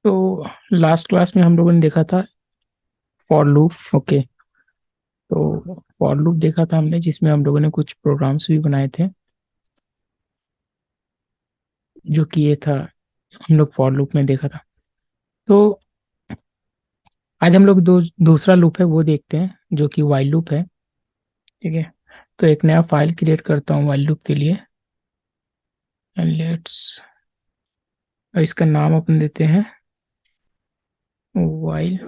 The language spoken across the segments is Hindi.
तो लास्ट क्लास में हम लोगों ने देखा था फॉर लूप। ओके, तो फॉर लूप देखा था हमने, जिसमें हम लोगों ने कुछ प्रोग्राम्स भी बनाए थे। जो कि ये था, हम लोग फॉर लूप में देखा था। तो आज हम लोग दूसरा लूप है वो देखते हैं, जो कि वाइल लूप है। ठीक है, तो एक नया फाइल क्रिएट करता हूँ वाइल लूप के लिए। एंड लेट्स, इसका नाम अपन देते हैं वाइल।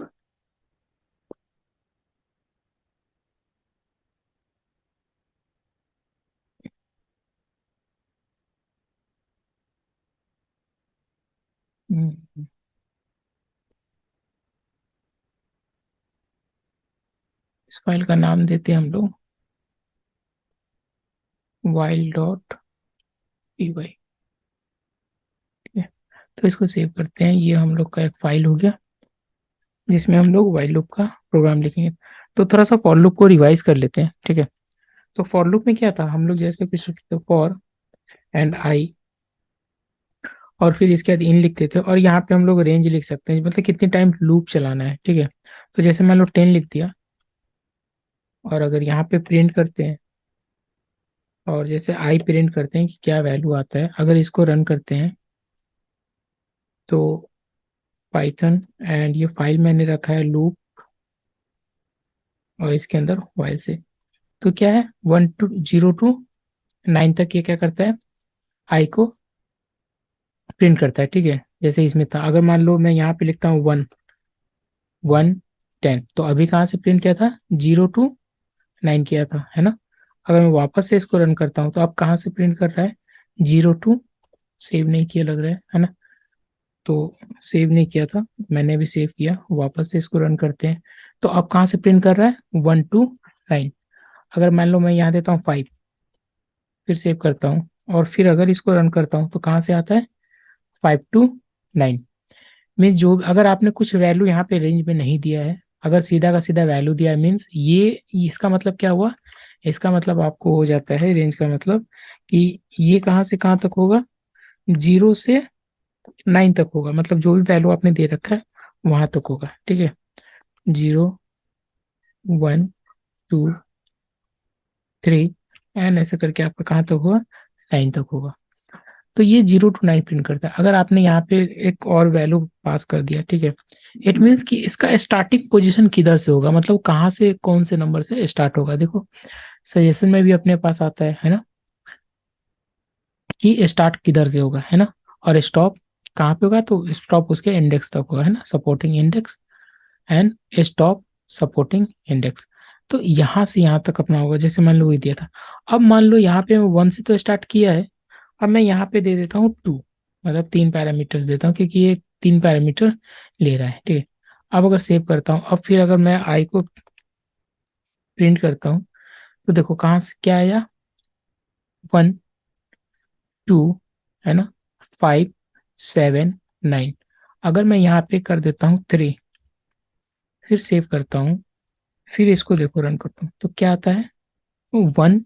इस फाइल का नाम देते हैं हम लोग वाइल डॉट पी वाई। ठीक है, तो इसको सेव करते हैं। ये हम लोग का एक फाइल हो गया, जिसमें हम लोग वाइल लूप का प्रोग्राम लिखेंगे। तो थोड़ा सा फॉर लूप को रिवाइज कर लेते हैं। ठीक है, तो फॉर लूप में क्या था, हम लोग जैसे कुछ लिखते फॉर एंड आई, और फिर इसके बाद इन लिखते थे, और यहाँ पे हम लोग रेंज लिख सकते हैं, मतलब कितनी टाइम लूप चलाना है। ठीक है, तो जैसे मान लो 10 लिख दिया, और अगर यहाँ पे प्रिंट करते हैं, और जैसे आई प्रिंट करते हैं कि क्या वैल्यू आता है, अगर इसको रन करते हैं तो पाइथन, एंड ये फाइल मैंने रखा है लूप, और इसके अंदर वाइल से, तो क्या है 1 to 0 to 9 तक ये क्या करता है, आई को प्रिंट करता है। ठीक है, जैसे इसमें था, अगर मान लो मैं यहाँ पे लिखता हूँ 1 1 10, तो अभी कहाँ से प्रिंट किया था, 0 to 9 किया था, है ना। अगर मैं वापस से इसको रन करता हूँ तो अब कहाँ से प्रिंट कर रहा है, 0 to, सेव नहीं किया लग रहा है ना। तो सेव नहीं किया था, मैंने भी सेव किया, वापस से इसको रन करते हैं। तो अब कहाँ से प्रिंट कर रहा है, 1 to 9। अगर मान लो मैं यहाँ देता हूँ 5, फिर सेव करता हूँ, और फिर अगर इसको रन करता हूँ तो कहाँ से आता है, 5 to 9। मीन्स जो, अगर आपने कुछ वैल्यू यहाँ पे रेंज में नहीं दिया है, अगर सीधा का सीधा वैल्यू दिया है, मीन्स ये, इसका मतलब क्या हुआ, इसका मतलब आपको हो जाता है रेंज का मतलब कि ये कहाँ से कहाँ तक होगा, 0 से 9 तक होगा, मतलब जो भी वैल्यू आपने दे रखा है वहां तक होगा। ठीक है, 0 1 2 3, एंड ऐसे करके आपका कहाँ तक होगा, 9 तक होगा। तो ये 0 to 9 प्रिंट करता है। अगर आपने यहाँ पे एक और वैल्यू पास कर दिया, ठीक है, इट मीन्स कि इसका स्टार्टिंग पोजीशन किधर से होगा, मतलब कहाँ से कौन से नंबर से स्टार्ट होगा। देखो सजेशन में भी अपने पास आता है ना, कि स्टार्ट किधर से होगा, है ना, और स्टॉप कहाँ पे होगा, तो स्टॉप उसके इंडेक्स तक होगा, है ना, supporting index, and stop supporting index. तो यहाँ से यहाँ तक अपना होगा, जैसे मान लो ये दिया था। अब मान लो यहाँ पे 1 से तो स्टार्ट किया है, अब मैं यहाँ पे दे देता हूँ 2, मतलब 3 पैरामीटर्स देता हूँ, क्योंकि ये 3 पैरामीटर ले रहा है। ठीक है, अब अगर सेव करता हूँ, अब फिर अगर मैं आई को प्रिंट करता हूँ, तो देखो कहाँ से क्या आया, 1 2, है ना, 5 7 9। अगर मैं यहाँ पे कर देता हूँ 3, फिर सेव करता हूँ, फिर इसको देखो रन करता हूँ, तो क्या आता है, 1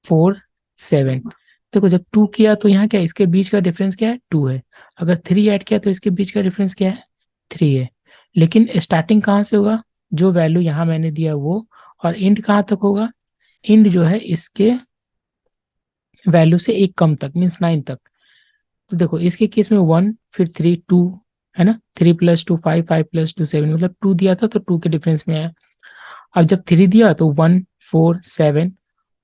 4 7। देखो जब 2 किया तो यहाँ क्या, इसके बीच का डिफरेंस क्या है, 2 है। अगर 3 ऐड किया तो इसके बीच का डिफरेंस क्या है, 3 है। लेकिन स्टार्टिंग कहाँ से होगा, जो वैल्यू यहाँ मैंने दिया वो, और इंड कहाँ तक होगा, इंड जो है इसके वैल्यू से एक कम तक, मीन्स 9 तक। तो देखो इसके केस में 1 फिर 3 2, है ना, 3 + 2 5, 5 + 2 7, मतलब 2 दिया था तो 2 के डिफरेंस में आया। अब जब 3 दिया तो 1 4 7,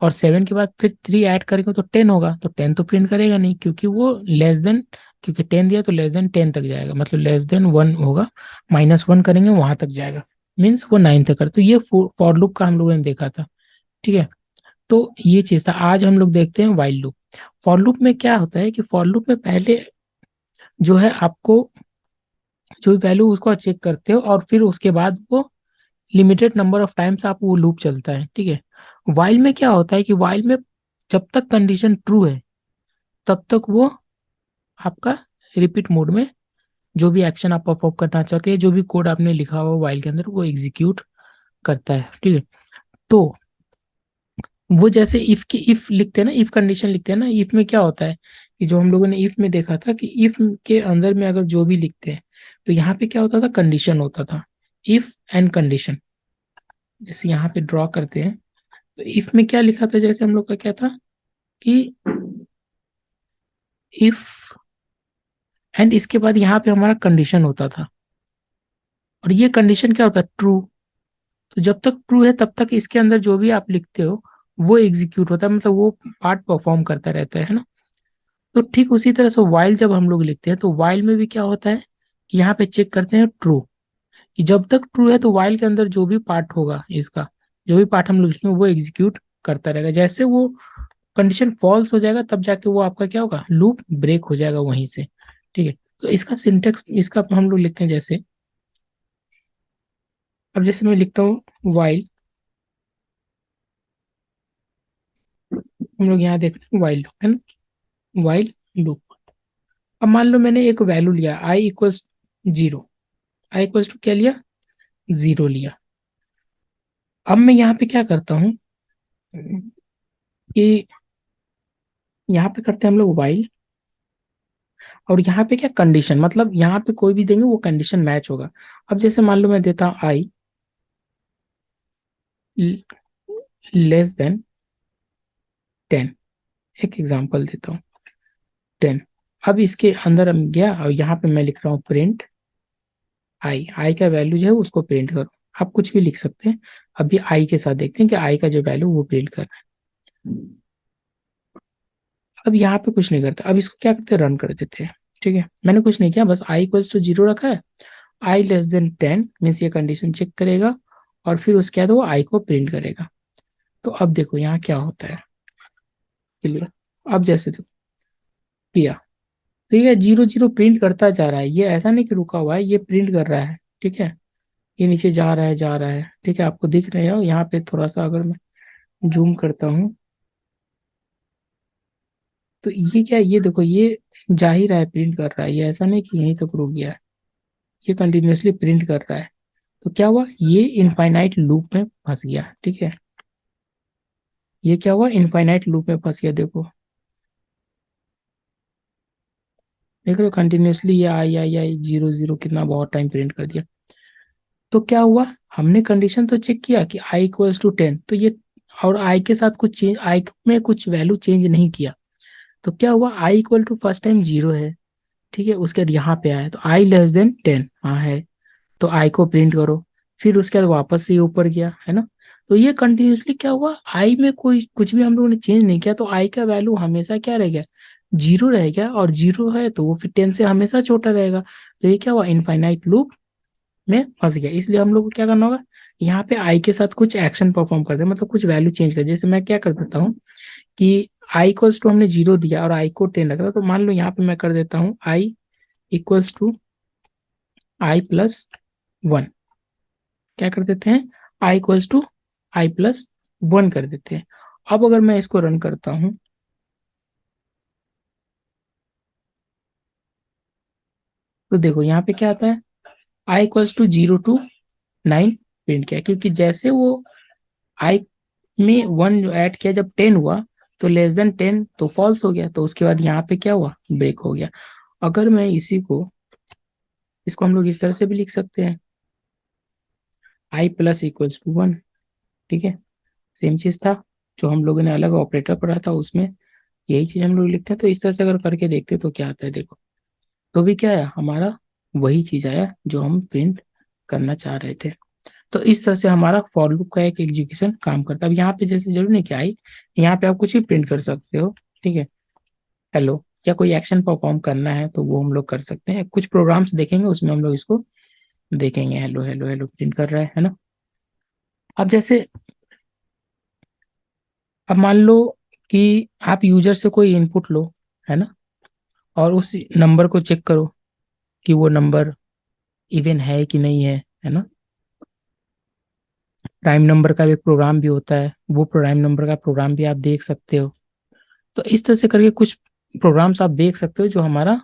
और 7 के बाद फिर 3 ऐड करेंगे तो 10 होगा, तो 10 तो प्रिंट करेगा नहीं, क्योंकि वो लेस देन, क्योंकि 10 दिया तो लेस देन 10 तक जाएगा, मतलब लेस देन 1 होगा, -1 करेंगे वहां तक जाएगा, मीन्स वो 9 तक कर। तो ये फॉर लूप का हम लोगों ने देखा था। ठीक है, तो ये चीज था। आज हम लोग देखते हैं वाइल लूप। फॉर लूप में क्या होता है कि फॉर लूप में पहले जो है आपको जो वैल्यू उसको चेक करते हो, और फिर उसके बाद वो लिमिटेड नंबर ऑफ टाइम्स आप वो लूप चलता है। ठीक है, वाइल में क्या होता है कि वाइल में जब तक कंडीशन ट्रू है तब तक वो आपका रिपीट मोड में जो भी एक्शन आप परफॉर्म करना चाहते हैं, जो भी कोड आपने लिखा हुआ वाइल के अंदर, वो एग्जीक्यूट करता है। ठीक है, तो वो जैसे इफ की इफ लिखते हैं ना, इफ कंडीशन लिखते हैं ना, इफ में क्या होता है कि जो हम लोगों ने इफ में देखा था कि इफ के अंदर में अगर जो भी लिखते हैं तो यहाँ पे क्या होता था, कंडीशन होता था, इफ एंड कंडीशन। जैसे यहाँ पे ड्रॉ करते हैं तो इफ में क्या लिखा था, जैसे हम लोग का क्या था कि इफ, एंड इसके बाद यहाँ पे हमारा कंडीशन होता था, और ये कंडीशन क्या होता है, ट्रू। तो जब तक ट्रू है तब तक इसके अंदर जो भी आप लिखते हो वो एग्जीक्यूट होता है, मतलब वो पार्ट परफॉर्म करता रहता है ना। तो ठीक उसी तरह से वाइल जब हम लोग लिखते हैं तो वाइल में भी क्या होता है कि यहाँ पे चेक करते हैं ट्रू, कि जब तक ट्रू है तो वाइल के अंदर जो भी पार्ट होगा इसका, जो भी पार्ट हम लोग लिखेंगे वो एग्जीक्यूट करता रहेगा। जैसे वो कंडीशन फॉल्स हो जाएगा तब जाके वो आपका क्या होगा, लूप ब्रेक हो जाएगा वहीं से। ठीक है, तो इसका सिंटेक्स इसका हम लोग लिखते हैं जैसे, अब जैसे मैं लिखता हूँ वाइल, हम लोग यहाँ देख रहे हैं वाइल लूप है ना, वाइल लूप। अब मान लो मैंने एक वैल्यू लिया I equals zero, I equals to क्या लिया, जीरो लिया। अब मैं यहाँ पे क्या करता हूँ कि यहाँ पे करते हैं हम लोग वाइल, और यहाँ पे क्या कंडीशन, मतलब यहाँ पे कोई भी देंगे वो कंडीशन मैच होगा। अब जैसे मान लो मैं देता हूँ आई लेस देन 10, एक एग्जांपल देता हूँ 10। अब इसके अंदर हम गया और यहाँ पे मैं लिख रहा हूँ प्रिंट आई, आई का वैल्यू जो है उसको प्रिंट करो। आप कुछ भी लिख सकते हैं, अभी आई के साथ देखते हैं कि आई का जो वैल्यू वो प्रिंट कर रहा है। अब यहाँ पे कुछ नहीं करता, अब इसको क्या करते हैं, रन कर देते हैं। ठीक है, मैंने कुछ नहीं किया, बस आई इक्वल्स टू जीरो रखा है, आई लेस देन 10 मीन्स ये कंडीशन चेक करेगा, और फिर उसके बाद वो आई को प्रिंट करेगा। तो अब देखो यहाँ क्या होता है, क्लियर। अब जैसे देखो किया तो ये जीरो जीरो प्रिंट करता जा रहा है, ये ऐसा नहीं कि रुका हुआ है, ये प्रिंट कर रहा है। ठीक है, ये नीचे जा रहा है जा रहा है, ठीक है, आपको दिख रहे हो यहाँ पे थोड़ा सा अगर मैं जूम करता हूँ तो ये क्या है, ये देखो ये जा ही रहा है, प्रिंट कर रहा है, ये ऐसा नहीं कि यहीं तक रुक गया है, ये कंटिन्यूअसली प्रिंट कर रहा है। तो क्या हुआ, ये इनफाइनाइट लूप में फंस गया। ठीक है, ये क्या हुआ, इनफाइनाइट लूप में फंस गया। देखो देख रहे हो कंटिन्यूअसली ये आई जीरो जीरो कितना बहुत टाइम प्रिंट कर दिया। तो क्या हुआ, हमने कंडीशन तो चेक किया कि आई इक्वल्स टू 10, तो ये और आई के साथ कुछ चेंज, आई में कुछ वैल्यू चेंज नहीं किया। तो क्या हुआ, I equal to first time zero है, ठीक है, उसके बाद यहाँ पे आया तो आई लेस देन 10 हाँ है, तो आई को प्रिंट करो, फिर उसके बाद वापस से ये ऊपर गया है ना। तो ये कंटिन्यूसली क्या हुआ, आई में कोई कुछ भी हम लोगों ने चेंज नहीं किया, तो आई का वैल्यू हमेशा क्या रह गया, जीरो रह गया, और जीरो है तो वो फिर 10 से हमेशा छोटा रहेगा। तो ये क्या हुआ, इनफाइनाइट लूप में फंस गया। इसलिए हम लोग को क्या करना होगा, यहाँ पे आई के साथ कुछ एक्शन परफॉर्म कर दे, मतलब कुछ वैल्यू चेंज कर। जैसे मैं क्या कर देता हूँ कि आई इक्वल्स टू हमने जीरो दिया और आई को 10 रखा था, तो मान लो यहाँ पे मैं कर देता हूँ I equals to I plus one, क्या कर देते हैं, I equals to I plus one कर देते हैं। अब अगर मैं इसको रन करता हूँ तो देखो यहाँ पे क्या आता है, I equals to zero to 9 print किया, क्योंकि जैसे वो आई में वन ऐड किया जब 10 हुआ तो लेस देन 10 तो फॉल्स हो गया, तो उसके बाद यहाँ पे क्या हुआ, ब्रेक हो गया। अगर मैं इसी को, इसको हम लोग इस तरह से भी लिख सकते हैं, आई प्लस इक्वल्स टू वन। ठीक है, सेम चीज था, जो हम लोगों ने अलग ऑपरेटर पढ़ा था उसमें यही चीज हम लोग लिखते हैं। तो इस तरह से अगर करके देखते तो क्या आता है, देखो तो भी क्या आया, हमारा वही चीज आया जो हम प्रिंट करना चाह रहे थे। तो इस तरह से हमारा फॉर लूप का एक एग्जीक्यूशन काम करता है। अब यहाँ पे जैसे जरूरी नहीं कि आई, यहाँ पे आप कुछ भी प्रिंट कर सकते हो। ठीक है, हेलो या कोई एक्शन परफॉर्म करना है तो वो हम लोग कर सकते हैं, कुछ प्रोग्राम्स देखेंगे उसमें हम लोग इसको देखेंगे, हेलो हेलो हेलो प्रिंट कर रहा है ना। अब जैसे, अब मान लो कि आप यूजर से कोई इनपुट लो, है ना, और उस नंबर को चेक करो कि वो नंबर इवन है कि नहीं है ना। प्राइम नंबर का एक प्रोग्राम भी होता है, वो प्राइम नंबर का प्रोग्राम भी आप देख सकते हो। तो इस तरह से करके कुछ प्रोग्राम्स आप देख सकते हो जो हमारा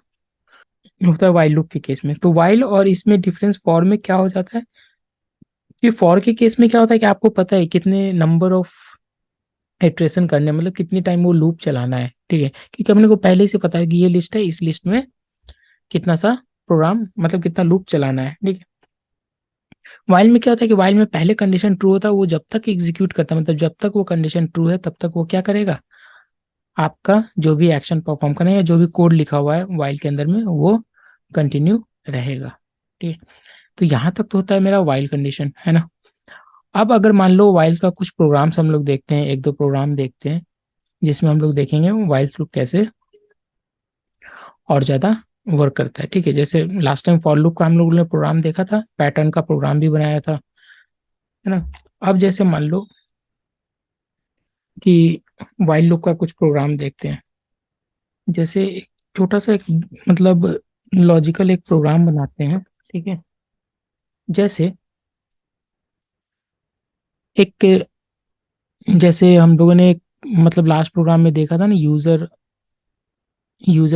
होता है वाइल लूप के केस में। तो वाइल और इसमें डिफरेंस फॉर में क्या हो जाता है कि फॉर के केस में क्या होता है कि आपको पता है कितने नंबर ऑफ इटरेशन करने, मतलब कितनी टाइम वो लूप चलाना है, ठीक है, क्योंकि अपने को पहले ही से पता है कि ये लिस्ट है, इस लिस्ट में कितना सा प्रोग्राम, मतलब कितना लूप चलाना है, ठीक है। वाइल में क्या होता है कि वाइल में पहले कंडीशन ट्रू होता है, वो जब तक एग्जीक्यूट करता है, मतलब जब तक वो कंडीशन ट्रू है तब तक वो क्या करेगा, आपका जो भी एक्शन परफॉर्म करना है या जो भी कोड लिखा हुआ है वाइल के अंदर में वो कंटिन्यू रहेगा, ठीक है। तो यहाँ तक तो होता है मेरा वाइल कंडीशन, है ना। अब अगर मान लो वाइल का कुछ प्रोग्राम्स हम लोग देखते हैं, एक दो प्रोग्राम देखते हैं जिसमें हम लोग देखेंगे वाइल लूप कैसे और ज़्यादा वर्क करता है, ठीक है। जैसे लास्ट टाइम फॉर लूप का हम लोगों ने प्रोग्राम देखा था, पैटर्न का प्रोग्राम भी बनाया था, है ना। अब जैसे मान लो कि वाइल लूप का कुछ प्रोग्राम देखते हैं, जैसे एक छोटा सा एक मतलब लॉजिकल एक प्रोग्राम बनाते हैं, ठीक है। जैसे एक, जैसे हम लोगों ने एक मतलब लास्ट प्रोग्राम में देखा था ना, यूजर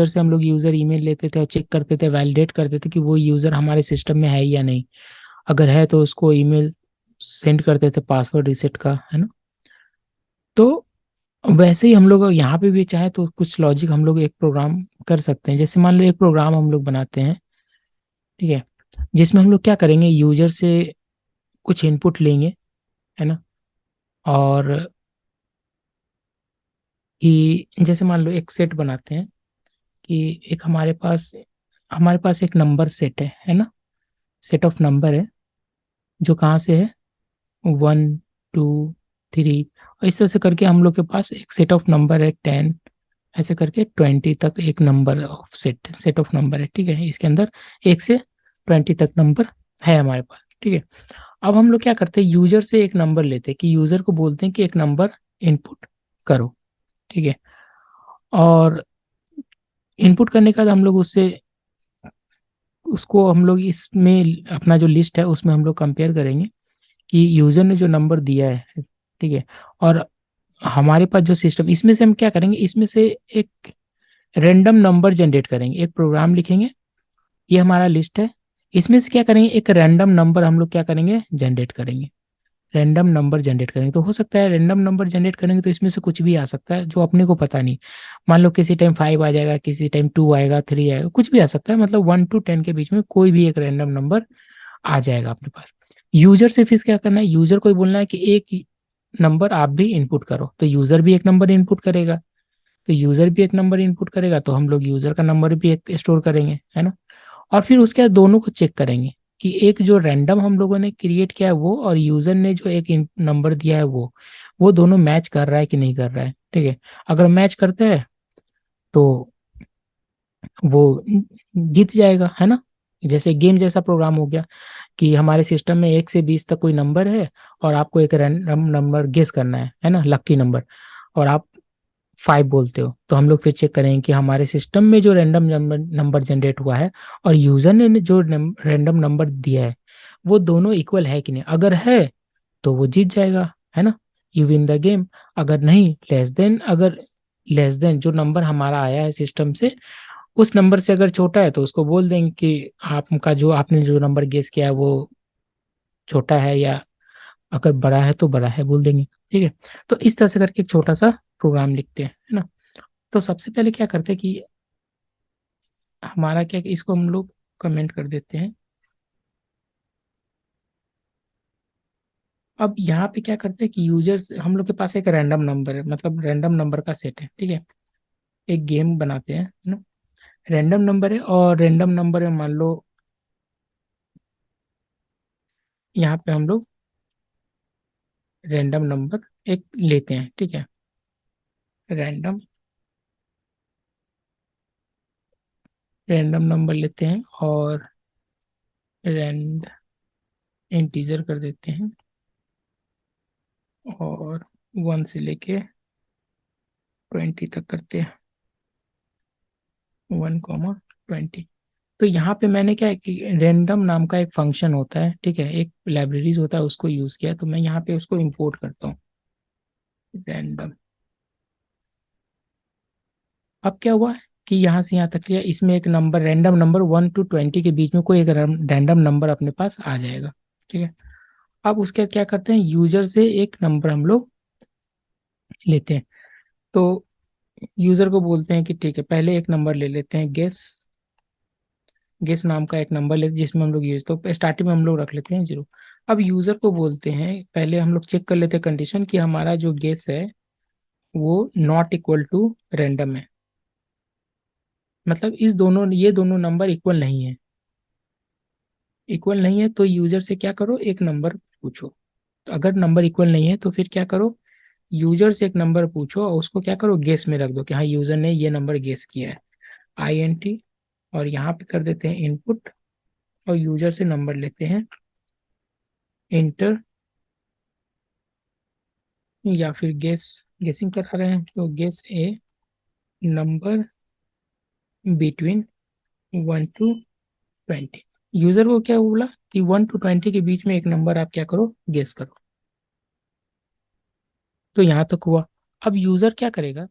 से हम लोग यूजर ईमेल लेते थे और चेक करते थे, वैलिडेट करते थे कि वो यूजर हमारे सिस्टम में है या नहीं, अगर है तो उसको ईमेल सेंड करते थे पासवर्ड रिसेट का, है ना। तो वैसे ही हम लोग यहाँ पे भी चाहे तो कुछ लॉजिक हम लोग एक प्रोग्राम कर सकते हैं। जैसे मान लो एक प्रोग्राम हम लोग बनाते हैं, ठीक है, जिसमें हम लोग क्या करेंगे, यूजर से कुछ इनपुट लेंगे, है ना। और कि जैसे मान लो एक सेट बनाते हैं कि एक हमारे पास एक नंबर सेट है ना, सेट ऑफ नंबर है जो कहाँ से है, 1 2 3, और इस तरह से करके हम लोग के पास एक सेट ऑफ नंबर है 10, ऐसे करके 20 तक एक number of set of number है, ठीक है। इसके अंदर 1 से 20 तक नंबर है हमारे पास, ठीक है। अब हम लोग क्या करते हैं, यूजर से एक नंबर लेते हैं कि यूजर को बोलते हैं कि एक नंबर इनपुट करो, ठीक है। और इनपुट करने के बाद हम लोग उसको हम लोग इसमें अपना जो लिस्ट है उसमें हम लोग कंपेयर करेंगे कि यूजर ने जो नंबर दिया है, ठीक है, और हमारे पास जो सिस्टम, इसमें से हम क्या करेंगे, इसमें से एक रैंडम नंबर जनरेट करेंगे, एक प्रोग्राम लिखेंगे, ये हमारा लिस्ट है, इसमें से क्या करेंगे, एक रैंडम नंबर हम लोग क्या करेंगे, जनरेट करेंगे, रैंडम नंबर जनरेट करेंगे। तो हो सकता है रैंडम नंबर जनरेट करेंगे तो इसमें से कुछ भी आ सकता है जो अपने को पता नहीं, मान लो किसी टाइम 5 आ जाएगा, किसी टाइम 2 आएगा, 3 आएगा, कुछ भी आ सकता है, मतलब 1 to 10 के बीच में कोई भी एक रैंडम नंबर आ जाएगा अपने पास। यूजर से फिर क्या करना है, यूजर को ही बोलना है कि एक नंबर आप भी इनपुट करो, तो यूजर भी एक नंबर इनपुट करेगा, तो यूजर भी एक नंबर इनपुट करेगा तो हम लोग यूजर का नंबर भी एक स्टोर करेंगे, है ना। और फिर उसके बाद दोनों को चेक करेंगे कि एक जो रैंडम हम लोगों ने क्रिएट किया है वो, और यूजर ने जो एक नंबर दिया है वो दोनों मैच कर रहा है कि नहीं कर रहा है, ठीक है। अगर मैच करता है तो वो जीत जाएगा, है ना। जैसे गेम जैसा प्रोग्राम हो गया कि हमारे सिस्टम में 1 से 20 तक कोई नंबर है और आपको एक रैंडम नंबर गेस करना है ना, लकी नंबर, और आप 5 बोलते हो, तो हम लोग फिर चेक करेंगे कि हमारे सिस्टम में जो रैंडम नंबर जनरेट हुआ है और यूजर ने जो रैंडम नंबर दिया है वो दोनों इक्वल है कि नहीं, अगर है तो वो जीत जाएगा, है ना, यू विन द गेम। अगर नहीं, लेस देन, अगर लेस देन जो नंबर हमारा आया है सिस्टम से उस नंबर से अगर छोटा है तो उसको बोल देंगे कि आपका जो आपने जो नंबर गेस किया है वो छोटा है, या अगर बड़ा है तो बड़ा है बोल देंगे, ठीक है। तो इस तरह से करके एक छोटा सा प्रोग्राम लिखते हैं, है ना। तो सबसे पहले क्या करते हैं कि हमारा क्या, कि इसको हम लोग कमेंट कर देते हैं। अब यहाँ पे क्या करते हैं कि यूजर्स, हम लोग के पास एक रैंडम नंबर है, मतलब रैंडम नंबर का सेट है, ठीक है। एक गेम बनाते हैं, है ना। रैंडम नंबर है और रैंडम नंबर है, मान लो यहाँ पे हम लोग रैंडम नंबर एक लेते हैं, ठीक है। रैंडम रैंडम नंबर लेते हैं और रैंड इंटीजर कर देते हैं, और 1 से लेके 20 तक करते हैं, 1 20। तो यहाँ पे मैंने क्या है कि रैंडम नाम का एक फंक्शन होता है, ठीक है, एक लाइब्रेरीज होता है, उसको यूज किया, तो मैं यहाँ पे उसको इंपोर्ट करता हूँ, रैंडम। अब क्या हुआ कि यहाँ से यहाँ तक लिया, इसमें एक नंबर, रैंडम नंबर 1 to 20 के बीच में कोई एक रैंडम नंबर अपने पास आ जाएगा, ठीक है। अब उसके बाद क्या करते हैं, यूजर से एक नंबर हम लोग लेते हैं। तो यूजर को बोलते हैं कि ठीक है, पहले एक नंबर ले लेते हैं, गेस। गेस नाम का एक नंबर लेते हैं जिसमें हम लोग यूज, तो स्टार्टिंग में हम लोग रख लेते हैं 0। अब यूजर को बोलते हैं, पहले हम लोग चेक कर लेते हैं कंडीशन कि हमारा जो गेस है वो नॉट इक्वल टू रैंडम है, मतलब इस दोनों, ये दोनों नंबर इक्वल नहीं है। इक्वल नहीं है तो यूजर से क्या करो, एक नंबर पूछो। तो अगर नंबर इक्वल नहीं है तो फिर क्या करो, यूजर से एक नंबर पूछो और उसको क्या करो, गेस में रख दो कि हाँ यूजर ने ये नंबर गेस किया है, INT। और यहाँ पे कर देते हैं इनपुट, और यूजर से नंबर लेते हैं, इंटर, या फिर गेसिंग करा रहे हैं तो guess a number between 1 to 20। User को क्या बोला कि 1 to 20 के बीच में एक नंबर आप क्या करो, गेस करो। तो यहाँ तक हुआ। अब यूजर क्या करेगा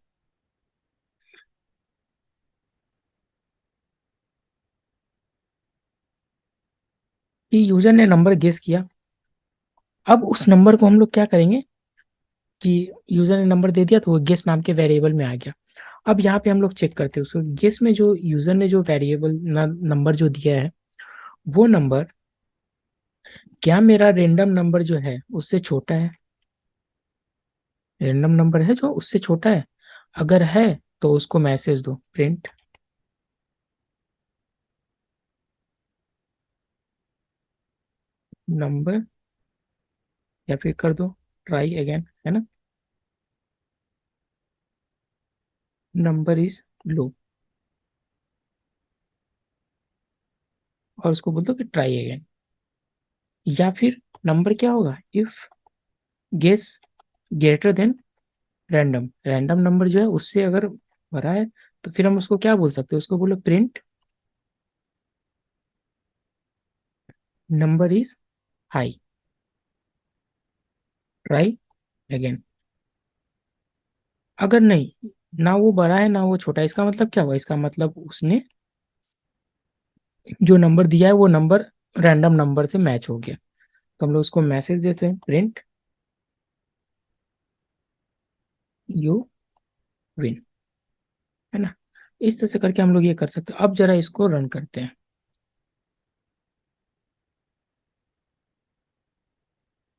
कि यूजर ने नंबर गेस किया, अब उस नंबर को हम लोग क्या करेंगे कि यूजर ने नंबर दे दिया तो वो गेस नाम के वेरिएबल में आ गया। अब यहाँ पे हम लोग चेक करते हैं उसको, गेस में जो यूजर ने जो वेरिएबल नंबर जो दिया है, वो नंबर क्या मेरा रेंडम नंबर जो है उससे छोटा है। रैंडम नंबर है जो उससे छोटा है, अगर है तो उसको मैसेज दो, प्रिंट नंबर, या फिर कर दो ट्राई अगेन, है ना, नंबर इज लो, और उसको बोल दो कि ट्राई अगेन। या फिर नंबर क्या होगा, if guess greater than random, random number जो है उससे अगर बड़ा है तो फिर हम उसको क्या बोल सकते हैं, उसको बोलो print number is high, try again. अगर नहीं, ना वो बड़ा है ना वो छोटा है, इसका मतलब क्या हुआ, इसका मतलब उसने जो नंबर दिया है वो नंबर रैंडम नंबर से मैच हो गया। तो हम लोग उसको मैसेज देते हैं, प्रिंट यू विन, है ना। इस तरह से करके हम लोग ये कर सकते हैं। अब जरा इसको रन करते हैं।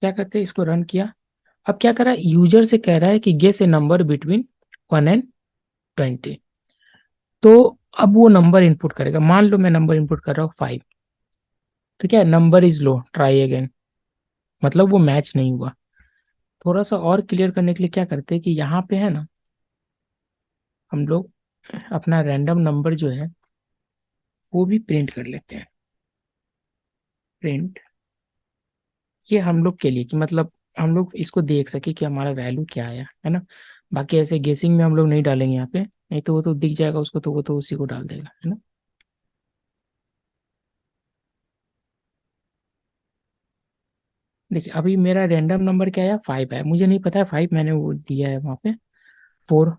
क्या करते हैं, इसको रन किया। अब क्या करा, यूजर से कह रहा है कि guess a number between 1 and 20। तो अब वो नंबर इनपुट करेगा, मान लो मैं नंबर इनपुट कर रहा हूँ 5। तो क्या, number is low, try again, मतलब वो मैच नहीं हुआ। थोड़ा सा और क्लियर करने के लिए क्या करते हैं कि यहाँ पे है ना, हम लोग अपना रैंडम नंबर जो है वो भी प्रिंट कर लेते हैं, प्रिंट। ये हम लोग के लिए कि मतलब हम लोग इसको देख सके कि हमारा वैल्यू क्या आया, है ना। बाकी ऐसे गेसिंग में हम लोग नहीं डालेंगे यहाँ पे, नहीं तो वो तो दिख जाएगा उसको, तो वो तो उसी को डाल देगा, है ना। देखिए अभी मेरा रैंडम नंबर क्या आया, 5 है, मुझे नहीं पता है 5, मैंने वो दिया है वहाँ पे 4।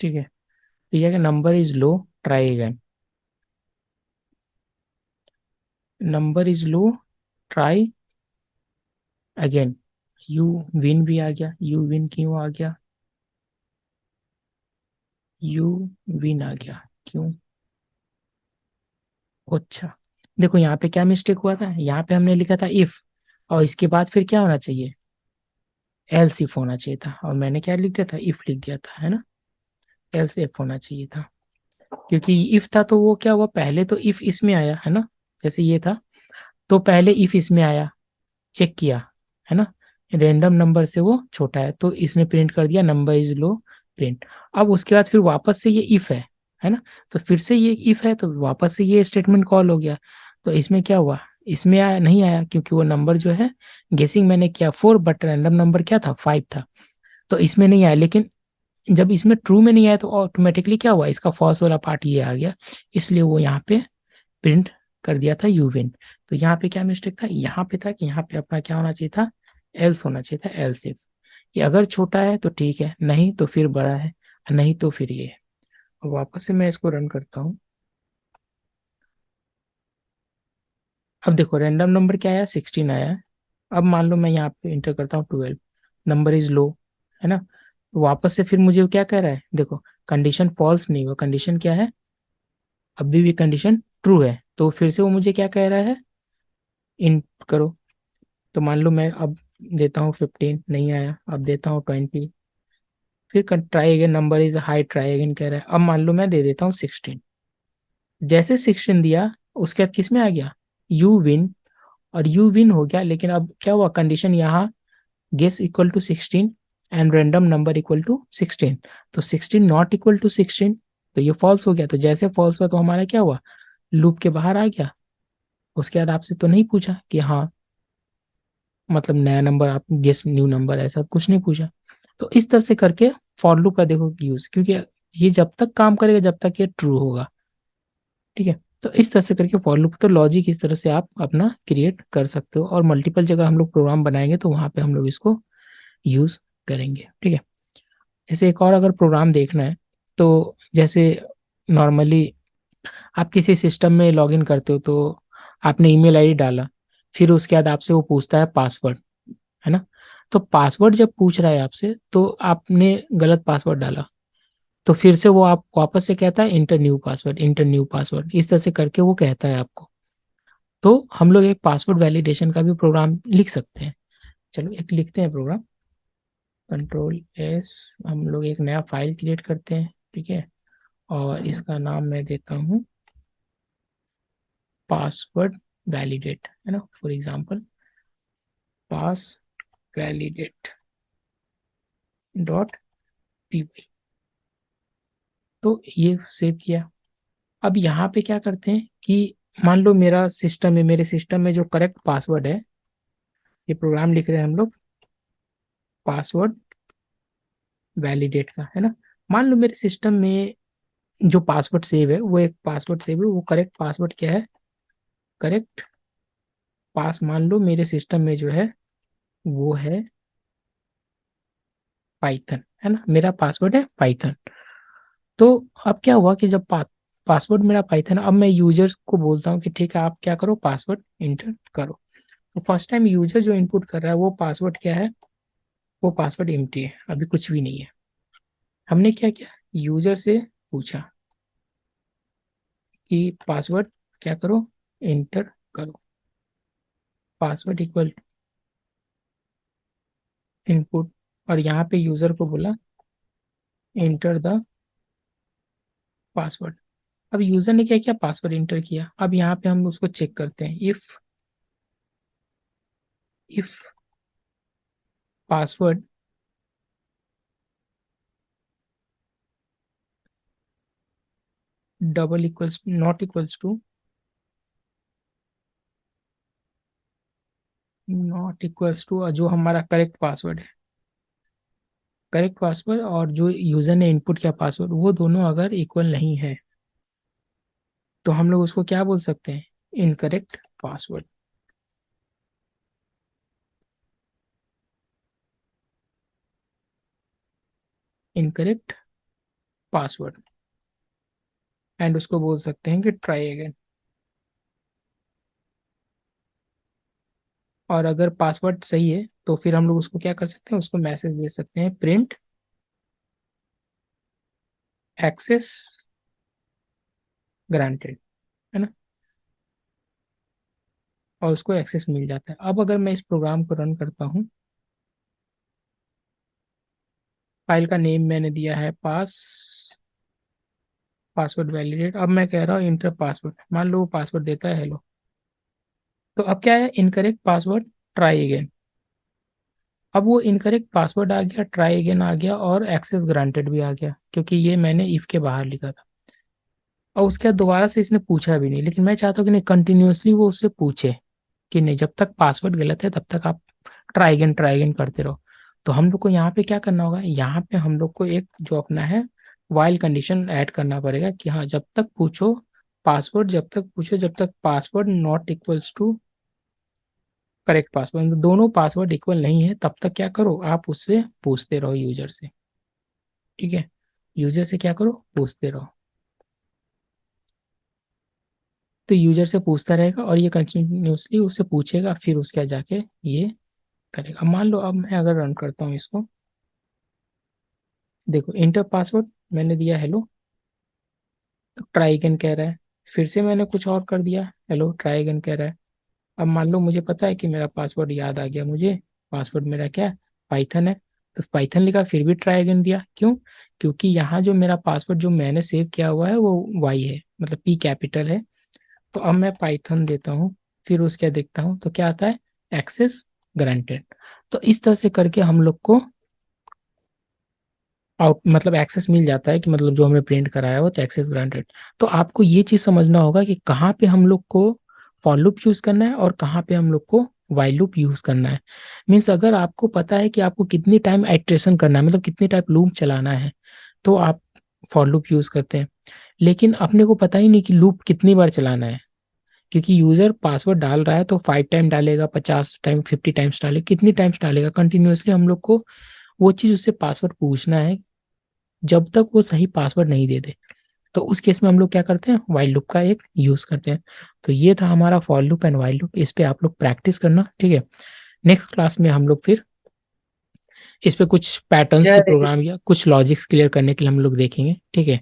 ठीक है, तो ये number is low, try again, number is low, try again. You win भी आ गया, यू विन क्यों आ गया, यू विन आ गया क्यों, अच्छा। देखो यहाँ पे क्या मिस्टेक हुआ था, यहाँ पे हमने लिखा था इफ, और इसके बाद फिर क्या होना चाहिए, एल्स इफ होना चाहिए था, और मैंने क्या लिख दिया था, इफ लिख दिया था, है ना। एल्स इफ होना चाहिए था, क्योंकि इफ था तो वो क्या हुआ, पहले तो इफ इसमें आया, है ना, जैसे ये था तो पहले इफ इसमें आया, चेक किया, है ना, रैंडम नंबर से वो छोटा है तो इसने प्रिंट कर दिया नंबर इज लो, प्रिंट। अब उसके बाद फिर वापस से ये इफ है ना, तो फिर से ये इफ है तो वापस से ये स्टेटमेंट कॉल हो गया। तो इसमें क्या हुआ, इसमें आया नहीं आया क्योंकि वो नंबर जो है, गेसिंग मैंने किया 4 बट रैंडम नंबर क्या था, 5 था, तो इसमें नहीं आया। लेकिन जब इसमें ट्रू में नहीं आया तो ऑटोमेटिकली क्या हुआ, इसका फॉल्स वाला पार्ट ये आ गया, इसलिए वो यहाँ पे प्रिंट कर दिया था यूविन। तो यहाँ पे क्या मिस्टेक था, यहाँ पे था कि यहाँ पे अपना क्या होना चाहिए था, एल्स होना चाहिए था, एल्स इफ। ये अगर छोटा है तो ठीक है, नहीं तो फिर बड़ा है, नहीं तो फिर ये। वापस से मैं इसको रन करता हूँ। अब देखो रैंडम नंबर क्या आया, 16 आया है। अब मान लो मैं यहाँ पे इंटर करता हूँ 12, नंबर इज लो, है ना, तो वापस से फिर मुझे क्या कह रहा है, देखो कंडीशन फॉल्स नहीं हुआ, कंडीशन क्या है, अभी भी कंडीशन ट्रू है, तो फिर से वो मुझे क्या कह रहा है, इन करो। तो मान लो मैं अब देता हूँ 15, नहीं आया, अब देता हूँ 20, फिर try again, number is high, try again कह रहा है, अब मान लो मैं दे देता हूँ 16। जैसे 16 दिया, उसके बाद किस में आ गया, यू विन, और यू विन हो गया, लेकिन अब क्या हुआ, कंडीशन यहाँ guess equal to 16 and random number equal to 16, तो 16 नॉट इक्वल टू 16, तो ये फॉल्स हो गया। तो जैसे फॉल्स हुआ तो हमारा क्या हुआ, लूप के बाहर आ गया। उसके बाद आपसे तो नहीं पूछा कि हाँ, मतलब नया नंबर आप गेस न्यू नंबर, ऐसा कुछ नहीं पूछा। तो इस तरह से करके फॉर लूप का देखो यूज, क्योंकि ये जब तक काम करेगा जब तक ये ट्रू होगा। ठीक है, तो इस तरह से करके फॉर लूप, तो लॉजिक इस तरह से आप अपना क्रिएट कर सकते हो, और मल्टीपल जगह हम लोग प्रोग्राम बनाएंगे तो वहां पे हम लोग इसको यूज करेंगे। ठीक है, जैसे एक और अगर प्रोग्राम देखना है, तो जैसे नॉर्मली आप किसी सिस्टम में लॉगिन करते हो, तो आपने ईमेल आईडी डाला, फिर उसके बाद आपसे वो पूछता है पासवर्ड, है ना। तो पासवर्ड जब पूछ रहा है आपसे, तो आपने गलत पासवर्ड डाला, तो फिर से वो आप वापस से कहता है inter new password, inter new password, इस तरह से करके वो कहता है आपको। तो हम लोग एक पासवर्ड वैलिडेशन का भी प्रोग्राम लिख सकते हैं। चलो एक लिखते हैं प्रोग्राम, कंट्रोल एस, हम लोग एक नया फाइल क्रिएट करते हैं। ठीक है, और इसका नाम मैं देता हूँ पासवर्ड वैलिडेट, है ना, for example pass validate dot P. तो ये सेव किया। अब यहाँ पे क्या करते हैं कि मान लो मेरा सिस्टम है, मेरे सिस्टम में जो करेक्ट पासवर्ड है, ये प्रोग्राम लिख रहे हैं हम लोग पासवर्ड वैलिडेट का, है ना। मान लो मेरे सिस्टम में जो पासवर्ड सेव है, वो एक पासवर्ड सेव है, वो करेक्ट पासवर्ड क्या है, करेक्ट पास, मान लो मेरे सिस्टम में जो है वो है पाइथन, है ना, मेरा पासवर्ड है पाइथन। तो अब क्या हुआ कि जब पासवर्ड मेरा पाइथन, अब मैं यूजर को बोलता हूँ कि ठीक है आप क्या करो, पासवर्ड इंटर करो। तो फर्स्ट टाइम यूजर जो इनपुट कर रहा है वो पासवर्ड क्या है, वो पासवर्ड एम्प्टी है, अभी कुछ भी नहीं है। हमने क्या किया, यूजर से पूछा कि पासवर्ड क्या करो, इंटर करो, पासवर्ड इक्वल इनपुट, और यहाँ पे यूजर को बोला इंटर द पासवर्ड। अब यूजर ने क्या किया, पासवर्ड इंटर किया। अब यहाँ पे हम उसको चेक करते हैं, if password double equals not equals to, not equals to जो हमारा करेक्ट पासवर्ड है, करेक्ट पासवर्ड और जो यूजर ने इनपुट किया पासवर्ड, वो दोनों अगर इक्वल नहीं है, तो हम लोग उसको क्या बोल सकते हैं, incorrect password, incorrect password, and उसको बोल सकते हैं कि ट्राई अगेन। और अगर पासवर्ड सही है तो फिर हम लोग उसको क्या कर सकते हैं, उसको मैसेज दे सकते हैं प्रिंट एक्सेस ग्रांटेड, है ना, और उसको एक्सेस मिल जाता है। अब अगर मैं इस प्रोग्राम को रन करता हूँ, फाइल का नेम मैंने दिया है पासवर्ड वैलिडेट, अब मैं कह रहा हूँ इंटर पासवर्ड, मान लो वो पासवर्ड देता है हेलो। तो अब क्या है, इनकरेक्ट पासवर्ड, ट्राई अगेन। अब वो इनकरेक्ट पासवर्ड आ गया, ट्राई अगेन आ गया, और एक्सेस ग्रांटेड भी आ गया, क्योंकि ये मैंने इफ के बाहर लिखा था। और उसके बाद दोबारा से इसने पूछा भी नहीं, लेकिन मैं चाहता हूँ कि नहीं, कंटिन्यूअसली वो उससे पूछे कि नहीं, जब तक पासवर्ड गलत है तब तक आप ट्राई अगेन करते रहो। तो हम लोग को यहाँ पे क्या करना होगा, यहाँ पे हम लोग को एक जो अपना है वाइल कंडीशन ऐड करना पड़ेगा कि हाँ, जब तक पूछो पासवर्ड, जब तक पूछो, जब तक password not equals to correct password, दोनों पासवर्ड इक्वल नहीं है, तब तक क्या करो, आप उससे पूछते रहो यूजर से। ठीक है, यूजर से क्या करो, पूछते रहो। तो यूजर से पूछता रहेगा और ये कंटिन्यूसली उससे पूछेगा, फिर उसके बाद जाके ये करेगा। मान लो अब मैं अगर रन करता हूँ इसको, देखो इंटर पासवर्ड मैंने दिया हेलो, तो ट्राई अगेन कह रहा है। फिर से मैंने कुछ और कर दिया, हेलो ट्राई अगेन कह रहा है। अब मान लो मुझे पता है कि मेरा पासवर्ड याद आ गया मुझे, पासवर्ड मेरा क्या है, पाइथन है। तो पाइथन लिखा, फिर भी ट्राई अगेन दिया, क्यों? क्योंकि यहाँ जो मेरा पासवर्ड जो मैंने सेव किया हुआ है वो वाई है, मतलब पी कैपिटल है। तो अब मैं पाइथन देता हूँ, फिर उसके देखता हूँ तो क्या आता है, एक्सेस ग्रांटेड। तो इस तरह से करके हम लोग को आउट मतलब एक्सेस मिल जाता है, कि मतलब जो हमें प्रिंट कराया हो तो एक्सेस ग्रांटेड। तो आपको ये चीज समझना होगा कि कहाँ पे हम लोग को फॉर लूप यूज करना है और कहाँ पे हम लोग को वाइल लूप यूज करना है। मीन्स अगर आपको पता है कि आपको कितनी टाइम आइट्रेशन करना है, मतलब कितनी टाइम लूप चलाना है, तो आप फॉर लूप यूज करते हैं। लेकिन अपने को पता ही नहीं कि लूप कितनी बार चलाना है, क्योंकि यूजर पासवर्ड डाल रहा है तो 5 टाइम डालेगा, 50 टाइम, 50 टाइम्स डालेगा, कितनी टाइम्स डालेगा कंटिन्यूअसली। हम लोग को वो चीज उससे पासवर्ड पूछना है, जब तक वो सही पासवर्ड नहीं दे दे। तो उस केस में हम लोग क्या करते हैं, वाइल लूप का एक यूज करते हैं। तो ये था हमारा for loop and while loop, इस पे आप लोग प्रैक्टिस करना, ठीक है। नेक्स्ट क्लास में हम लोग फिर इस पे कुछ पैटर्न्स अच्छा के लेकिन प्रोग्राम या कुछ लॉजिक्स क्लियर करने के लिए हम लोग देखेंगे, ठीक है।